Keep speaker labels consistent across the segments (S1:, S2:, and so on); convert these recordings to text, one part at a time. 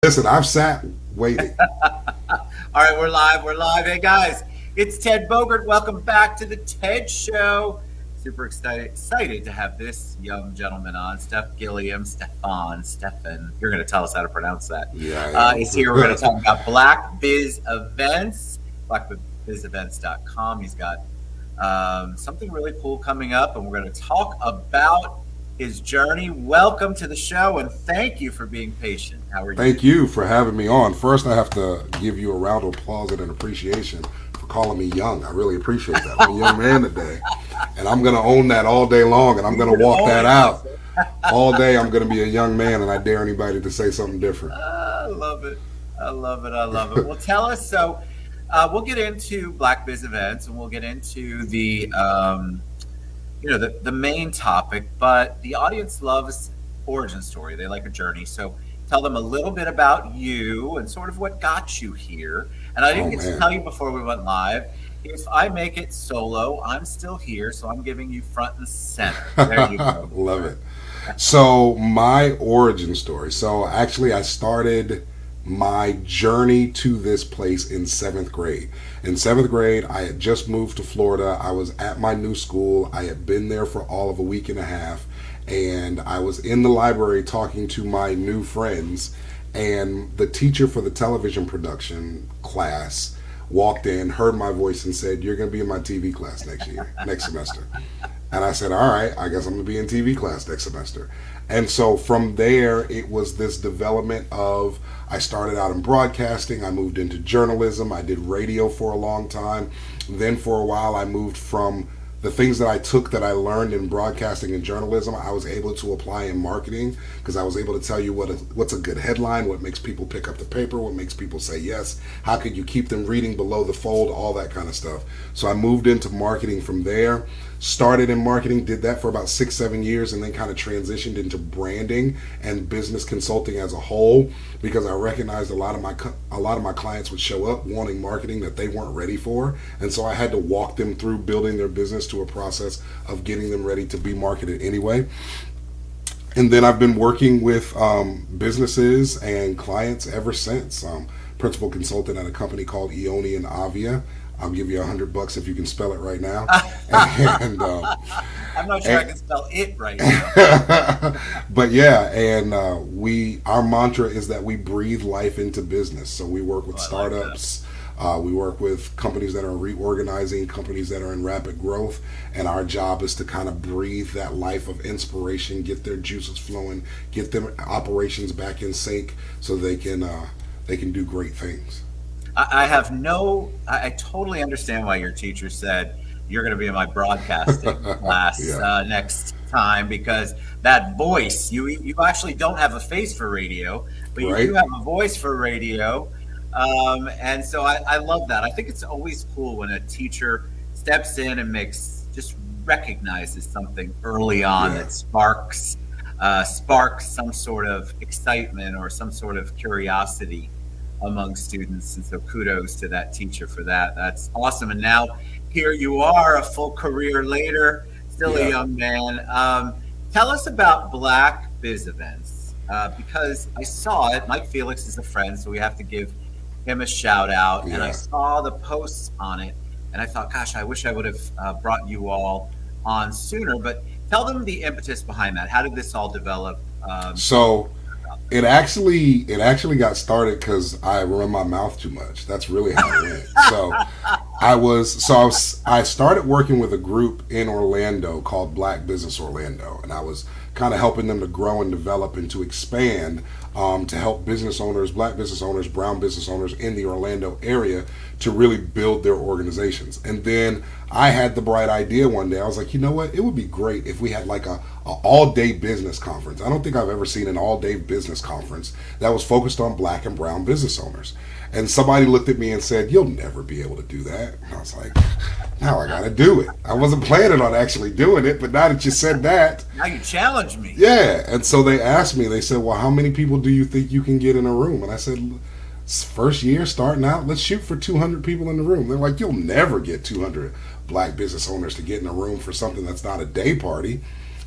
S1: Listen, I've sat waiting.
S2: All right, we're live. We're live. Hey, guys, it's Ted Bogert. Welcome back to the TED Show. Super excited to have this young gentleman on, Stefan. You're going to tell us how to pronounce that.
S1: Yeah,
S2: He's here. We're going to talk about Black Biz Events, blackbizevents.com. He's got something really cool coming up, and we're going to talk about his journey. Welcome to the show, and thank you for being patient. How are you?
S1: Thank you for having me on. First, I have to give you a round of applause and an appreciation for calling me young. I really appreciate that. I'm a young man today, and I'm going to own that all day long, and I'm going to walk that out. All day, I'm going to be a young man, and I dare anybody to say something different.
S2: I love it. I love it. I love it. Well, tell us. So we'll get into Black Biz Events, and we'll get into the main topic, but the audience loves origin story. They like a journey. So tell them a little bit about you and sort of what got you here. And I didn't get to tell you before we went live, if I make it solo, I'm still here, so I'm giving you front and center. There you go.
S1: Love it. So my origin story. So actually I started my journey to this place in 7th grade. In 7th grade, I had just moved to Florida. I was at my new school. I had been there for all of a week and a half, and I was in the library talking to my new friends, and the teacher for the television production class walked in, heard my voice, and said, "You're going to be in my TV class next semester." And I said, "All right, I guess I'm going to be in TV class next semester." And so from there, it was this development of, I started out in broadcasting, I moved into journalism, I did radio for a long time. Then for a while, I moved from the things that I took that I learned in broadcasting and journalism, I was able to apply in marketing, because I was able to tell you what's a good headline, what makes people pick up the paper, what makes people say yes, how could you keep them reading below the fold, all that kind of stuff. So I moved into marketing from there. Started in marketing, did that for about 6-7 years, and then kind of transitioned into branding and business consulting as a whole, because I recognized a lot of my clients would show up wanting marketing that they weren't ready for, and so I had to walk them through building their business to a process of getting them ready to be marketed anyway. And then I've been working with businesses and clients ever since. Principal consultant at a company called Aeonian Ovia. I'll give you $100 if you can spell it right now. And
S2: I'm not sure I can spell it right now.
S1: But yeah, and our mantra is that we breathe life into business. So we work with startups. We work with companies that are reorganizing, companies that are in rapid growth, and our job is to kind of breathe that life of inspiration, get their juices flowing, get their operations back in sync, so they can do great things.
S2: I totally understand why your teacher said you're going to be in my broadcasting class next time, because that voice, you actually don't have a face for radio, but you do have a voice for radio. And so I love that. I think it's always cool when a teacher steps in and just recognizes something early on that sparks some sort of excitement or some sort of curiosity among students. And so kudos to that teacher for that. That's awesome. And now here you are, a full career later, still a young man. Tell us about Black Biz Events, because I saw it. Mike Felix is a friend, so we have to give him a shout out. And I saw the posts on it, and I thought, gosh, I wish I would have brought you all on sooner. But tell them the impetus behind that. How did this all develop?
S1: It actually got started because I run my mouth too much. That's really how it went. I started working with a group in Orlando called Black Business Orlando, and I was kind of helping them to grow and develop and to expand, to help business owners, Black business owners, brown business owners in the Orlando area to really build their organizations. And then I had the bright idea one day. I was like, you know what? It would be great if we had like a all-day business conference. I don't think I've ever seen an all-day business conference that was focused on Black and brown business owners. And somebody looked at me and said, "You'll never be able to do that." And I was like, now I got to do it. I wasn't planning on actually doing it, but now that you said that.
S2: Now you challenge me.
S1: Yeah. And so they asked me, they said, "Well, how many people do you think you can get in a room?" And I said, first year starting out, let's shoot for 200 people in the room. They're like, "You'll never get 200 Black business owners to get in a room for something that's not a day party."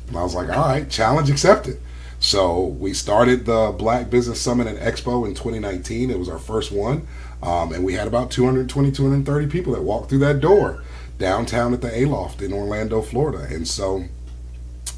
S1: And I was like, all right, challenge accepted. So we started the Black Business Summit and Expo in 2019. It was our first one. And we had about 220, 230 people that walked through that door downtown at the Aloft in Orlando, Florida. And so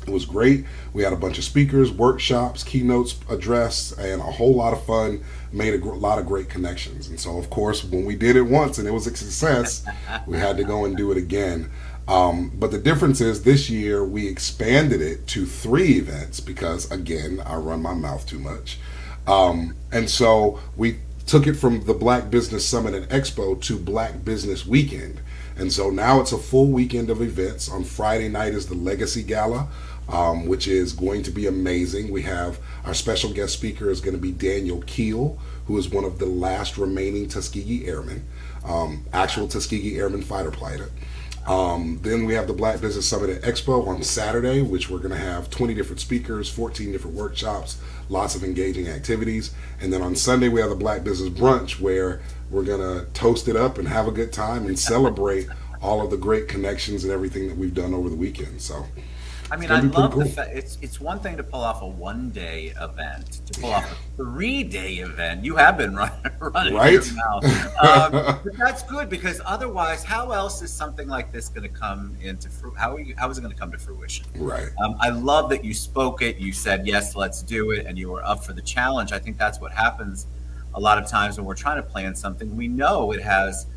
S1: it was great. We had a bunch of speakers, workshops, keynotes addressed, and a whole lot of fun. Made a lot of great connections. And so, of course, when we did it once and it was a success, we had to go and do it again. But the difference is this year we expanded it to 3 events because, again, I run my mouth too much. And so we took it from the Black Business Summit and Expo to Black Business Weekend. And so now it's a full weekend of events. On Friday night is the Legacy Gala, which is going to be amazing. We have our special guest speaker is going to be Daniel Keel, who is one of the last remaining Tuskegee Airmen, actual Tuskegee Airman fighter pilot. Then we have the Black Business Summit and Expo on Saturday, which we're going to have 20 different speakers, 14 different workshops, lots of engaging activities. And then on Sunday, we have the Black Business Brunch, where we're going to toast it up and have a good time and celebrate all of the great connections and everything that we've done over the weekend. So
S2: I mean, I love the fact it's one thing to pull off a 1-day event, to pull off a 3-day event. You have been running
S1: right?
S2: your mouth. But that's good, because otherwise, how else is something like this going to come into how is it going to come to fruition?
S1: Right.
S2: I love that you spoke it. You said, yes, let's do it. And you were up for the challenge. I think that's what happens a lot of times when we're trying to plan something. We know it has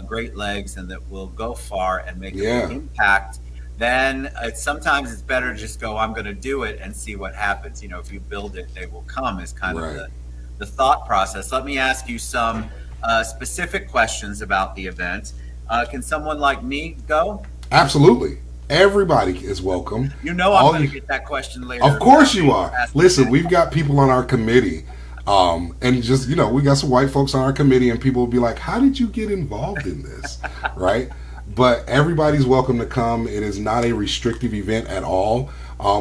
S2: great legs and that will go far and make an impact. Then sometimes it's better to just go, I'm going to do it and see what happens. You know, if you build it, they will come, is kind of the thought process. Let me ask you some specific questions about the event. Can someone like me go?
S1: Absolutely. Everybody is welcome.
S2: You know I'm going to get that question later.
S1: Of course you are. Listen, we've got people on our committee. And just, you know, we got some white folks on our committee, and people will be like, how did you get involved in this? Right? But everybody's welcome to come. It is not a restrictive event at all.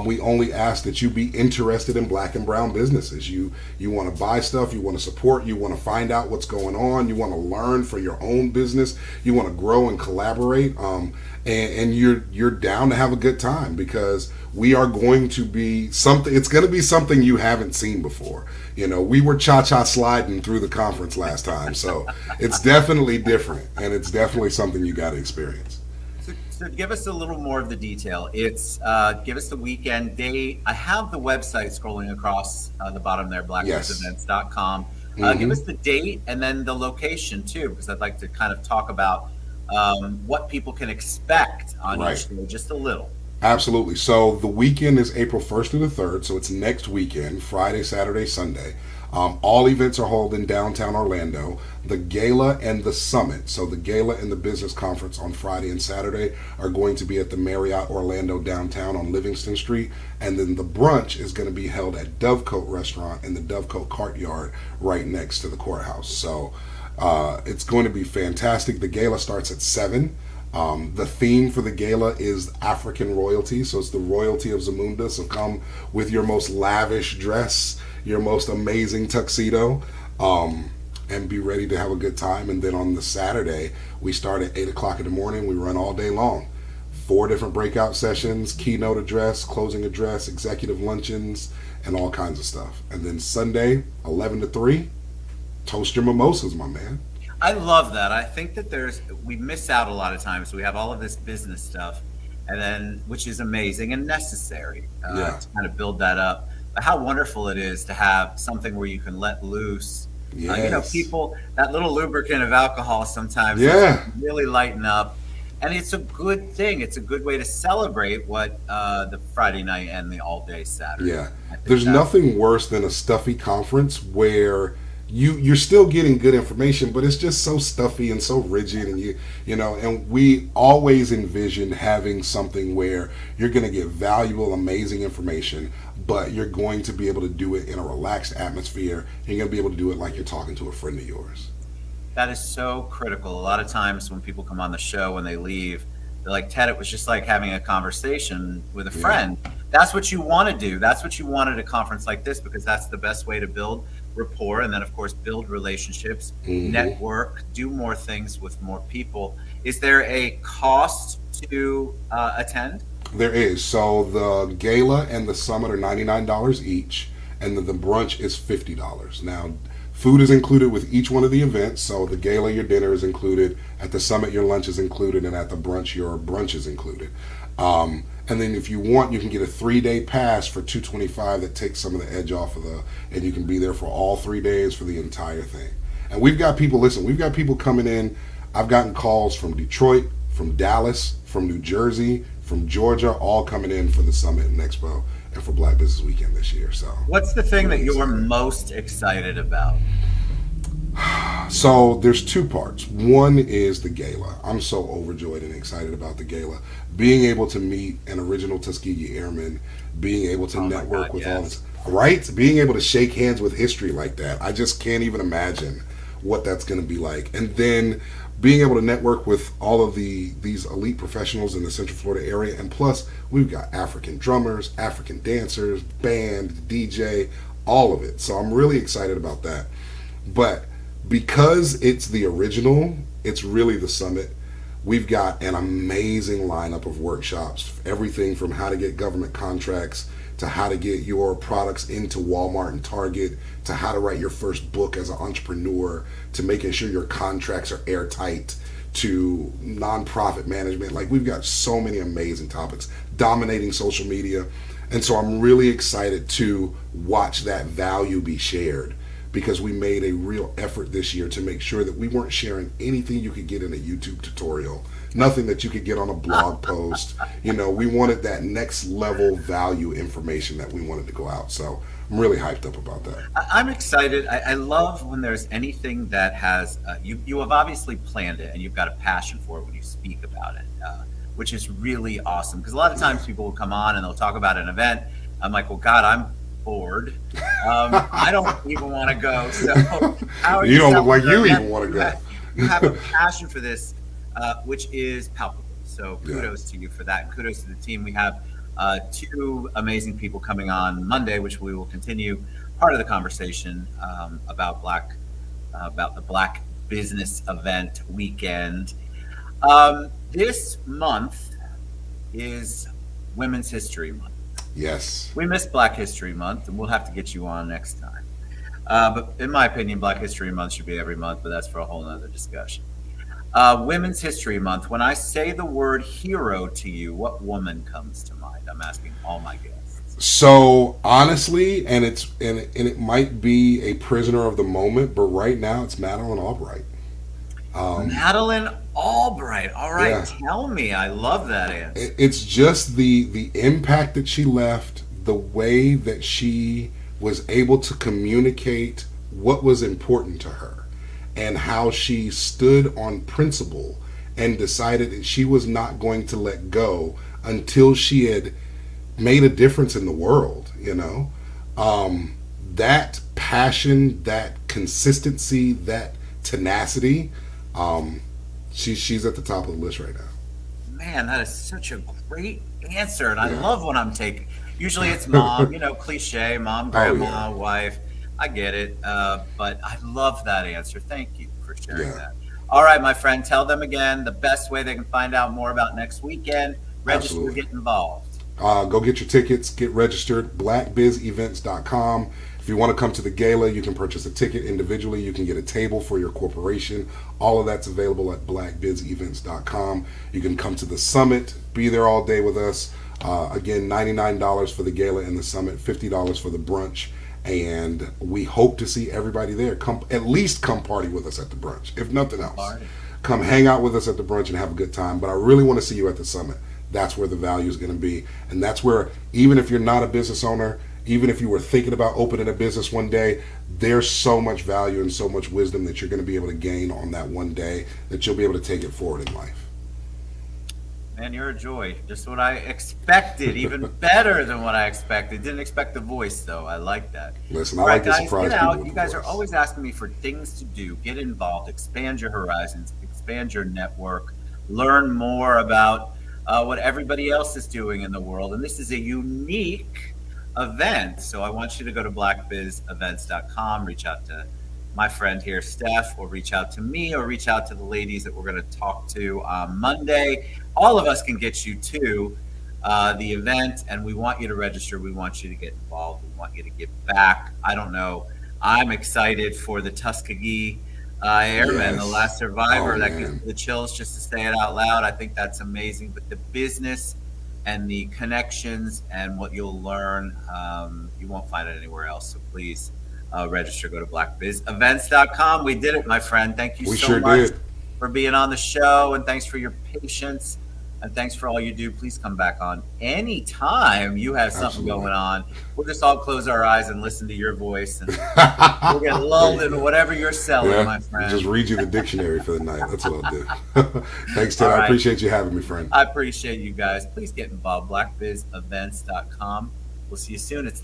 S1: We only ask that you be interested in Black and brown businesses. You want to buy stuff, you want to support, you want to find out what's going on, you want to learn for your own business, you want to grow and collaborate, and you're down to have a good time, because we are going to be something. It's going to be something you haven't seen before. You know, we were cha-cha sliding through the conference last time, so it's definitely different, and it's definitely something you got to experience.
S2: So give us a little more of the detail. It's give us the weekend date. I have the website scrolling across the bottom there, blackbusinessevents.com. Give us the date and then the location too, because I'd like to kind of talk about what people can expect on each day, just a little.
S1: Absolutely. So the weekend is April 1st through the 3rd. So it's next weekend, Friday, Saturday, Sunday. All events are held in downtown Orlando. The gala and the summit, so the gala and the business conference on Friday and Saturday, are going to be at the Marriott Orlando downtown on Livingston Street. And then the brunch is going to be held at Dovecote Restaurant in the Dovecote Courtyard right next to the courthouse. So it's going to be fantastic. The gala starts at 7. The theme for the gala is African royalty, so it's the royalty of Zamunda. So come with your most lavish dress, your most amazing tuxedo, and be ready to have a good time. And then on the Saturday, we start at 8 o'clock in the morning. We run all day long. 4 different breakout sessions, keynote address, closing address, executive luncheons, and all kinds of stuff. And then Sunday, 11 to 3, toast your mimosas, my man.
S2: I love that. I think that we miss out a lot of times. We have all of this business stuff, and then, which is amazing and necessary to kind of build that up. But how wonderful it is to have something where you can let loose. You know, people, that little lubricant of alcohol sometimes really lighten up. And it's a good thing. It's a good way to celebrate what the Friday night and the all-day Saturday.
S1: Yeah. There's nothing worse than a stuffy conference where you're still getting good information, but it's just so stuffy and so rigid, and you know, and we always envision having something where you're going to get valuable, amazing information, but you're going to be able to do it in a relaxed atmosphere. You're going to be able to do it like you're talking to a friend of yours.
S2: That is so critical. A lot of times when people come on the show, when they leave, they're like, Ted, it was just like having a conversation with a friend. That's what you want to do. That's what you want at a conference like this, because that's the best way to build rapport, and then of course build relationships, network, do more things with more people. Is there a cost to attend?
S1: There is. So the gala and the summit are $99 each, and the brunch is $50. Now, food is included with each one of the events. So the gala, your dinner is included. At the summit, your lunch is included, and at the brunch, your brunch is included. And then if you want, you can get a 3-day pass for $225 that takes some of the edge off of and you can be there for all 3 days for the entire thing. And we've got people. Listen, we've got people coming in. I've gotten calls from Detroit, from Dallas, from New Jersey, from Georgia, all coming in for the Summit and Expo and for Black Business Weekend this year. So,
S2: what's the thing that you're most excited about?
S1: So there's two parts. One is the gala. I'm so overjoyed and excited about the gala. Being able to meet an original Tuskegee Airman, being able to network with all this, right? Being able to shake hands with history like that. I just can't even imagine what that's going to be like. And then being able to network with all of these elite professionals in the Central Florida area. And plus, we've got African drummers, African dancers, band, DJ, all of it. So I'm really excited about that. But because it's the original, it's really the summit. We've got an amazing lineup of workshops, everything from how to get government contracts to how to get your products into Walmart and Target, to how to write your first book as an entrepreneur, to making sure your contracts are airtight, to nonprofit management. Like, we've got so many amazing topics, dominating social media. And so I'm really excited to watch that value be shared, because we made a real effort this year to make sure that we weren't sharing anything you could get in a YouTube tutorial, nothing that you could get on a blog post. You know, we wanted that next level value information that we wanted to go out. So I'm really hyped up about that.
S2: I'm excited. I love when there's anything that has, you have obviously planned it and you've got a passion for it when you speak about it, which is really awesome. Because a lot of times people will come on and they'll talk about an event. I'm like, well, God, I'm bored. I don't even want to go. So how
S1: you don't look like you even want to go.
S2: You have a passion for this, which is palpable. So kudos to you for that. Kudos to the team. We have two amazing people coming on Monday, which we will continue part of the conversation about the Black Business Event Weekend. This month is Women's History Month.
S1: Yes.
S2: We missed Black History Month, and we'll have to get you on next time. But in my opinion, Black History Month should be every month, but that's for a whole nother discussion. Women's History Month. When I say the word hero to you, what woman comes to mind? I'm asking all my guests.
S1: So honestly, and it might be a prisoner of the moment, but right now it's Madeleine Albright.
S2: Madeleine Albright. All right, yeah. Tell me. I love that answer.
S1: It's just the impact that she left, the way that she was able to communicate what was important to her, and how she stood on principle and decided that she was not going to let go until she had made a difference in the world, you know? That passion, that consistency, that tenacity, she's at the top of the list right now.
S2: Man, that is such a great answer, and I love when I'm taking. Usually it's mom, cliche, mom, grandma, wife. I get it, but I love that answer. Thank you for sharing that. All right, my friend, tell them again the best way they can find out more about next weekend. Register, get involved.
S1: Go get your tickets, get registered, blackbizevents.com. If you want to come to the gala, you can purchase a ticket individually. You can get a table for your corporation. All of that's available at blackbizevents.com. You can come to the summit, be there all day with us. Again, $99 for the gala and the summit, $50 for the brunch. And we hope to see everybody there. At least come party with us at the brunch, if nothing else. Come hang out with us at the brunch and have a good time. But I really want to see you at the summit. That's where the value is going to be. And that's where, even if you're not a business owner, even if you were thinking about opening a business one day, there's so much value and so much wisdom that you're going to be able to gain on that one day that you'll be able to take it forward in life.
S2: Man, you're a joy. Just what I expected, even better than what I expected. Didn't expect the voice, though. I like that.
S1: Listen, I like to surprise people with the voice.
S2: You guys are always asking me for things to do. Get involved. Expand your horizons. Expand your network. Learn more about what everybody else is doing in the world. And this is a unique event. So I want you to go to blackbizevents.com, reach out to my friend here, Steph, or reach out to me, or reach out to the ladies that we're going to talk to on Monday. All of us can get you to the event, and we want you to register. We want you to get involved. We want you to give back. I don't know. I'm excited for the Tuskegee Airmen, the
S1: Yes.
S2: last
S1: Oh
S2: survivor. That gives me
S1: man.
S2: the chills just to say it out loud. I think that's amazing. But the business and the connections and what you'll learn, you won't find it anywhere else. So please register. Go to blackbizevents.com. We did it, my friend. Thank you
S1: We
S2: so
S1: sure
S2: much
S1: did.
S2: for being on the show, and thanks for your patience, and thanks for all you do. Please come back on anytime you have something
S1: Absolutely.
S2: going on. We'll just all close our eyes and listen to your voice, and we'll get
S1: There
S2: lulled
S1: you
S2: into
S1: go.
S2: whatever you're selling,
S1: Yeah,
S2: my
S1: just
S2: friend.
S1: read you the dictionary for the night. That's what I'll do. Thanks, Ted.
S2: All
S1: I
S2: right.
S1: appreciate you having me, friend.
S2: I appreciate you guys. Please get involved. blackbizevents.com. We'll see you soon. It's